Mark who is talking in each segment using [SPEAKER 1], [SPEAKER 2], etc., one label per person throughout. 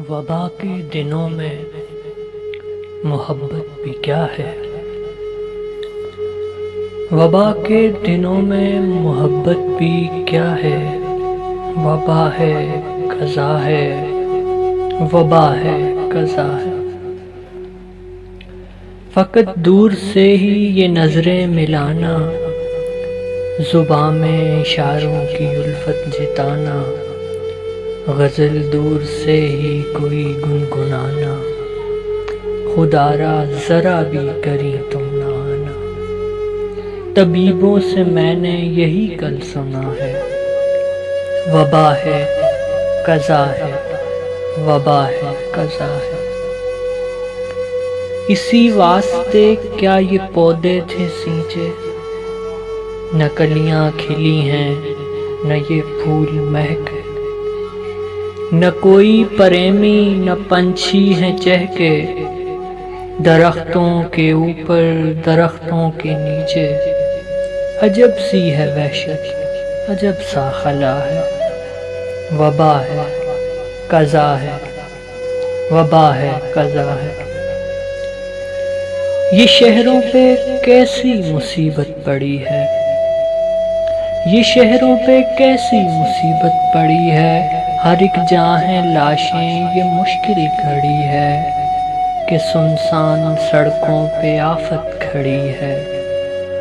[SPEAKER 1] وبا کے دنوں میں محبت بھی کیا ہے؟ وبا کے دنوں میں محبت بھی کیا ہے؟ وبا ہے قضا ہے، وبا ہے قضا ہے۔ فقط دور سے ہی یہ نظریں ملانا، زباں میں اشاروں کی الفت جتانا، غزل دور سے ہی کوئی گنگنانا، خدا را ذرا بھی کریں تم نہ آنا۔ طبیبوں سے میں نے یہی کل سنا ہے، وبا ہے قضا ہے، وبا ہے قضا ہے۔ اسی واسطے کیا یہ پودے تھے سینچے، نہ کلیاں کھلی ہیں نہ یہ پھول مہکے، نہ کوئی پریمی نہ پنچھی ہیں چہکے، درختوں کے اوپر درختوں کے نیچے، عجب سی ہے وحشت عجب سا خلا ہے۔ وبا ہے قضا ہے، وبا ہے قضا ہے۔ یہ شہروں پہ کیسی مصیبت پڑی ہے، یہ شہروں پہ کیسی مصیبت پڑی ہے، ہر ایک جہاں لاشیں یہ مشکل گھڑی ہے، کہ سنسان سڑکوں پہ آفت کھڑی ہے،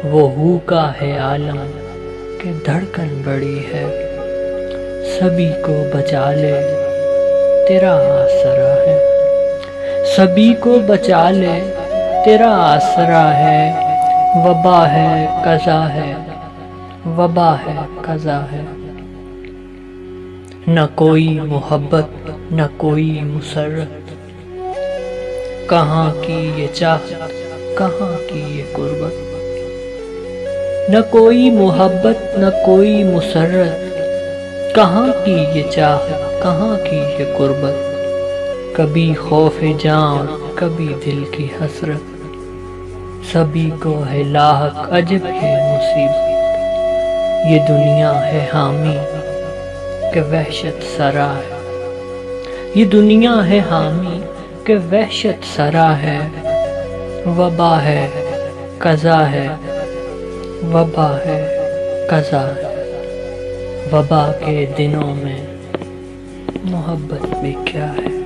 [SPEAKER 1] وہ ہو کا ہے عالم کہ دھڑکن بڑی ہے۔ سبھی کو بچا لے تیرا آسرا ہے، سبھی کو بچا لے تیرا آسرا ہے۔ وبا ہے قضا ہے، وبا ہے قضا ہے۔ نہ کوئی محبت نہ کوئی مسرت، کہاں کی یہ چاہت کہاں کی یہ قربت۔ نہ کوئی محبت نہ کوئی مسرت، کہاں کی یہ چاہت کہاں کی یہ قربت۔ کبھی خوف جان کبھی دل کی حسرت، سبھی کو ہے لاحق عجب ہے مصیبت۔ یہ دنیا ہے حامی کہ وحشت سرا ہے، یہ دنیا ہے حامی کہ وحشت سرا ہے۔ وبا ہے قضا ہے، وبا ہے قضا ہے۔ وبا کے دنوں میں محبت بھی کیا ہے؟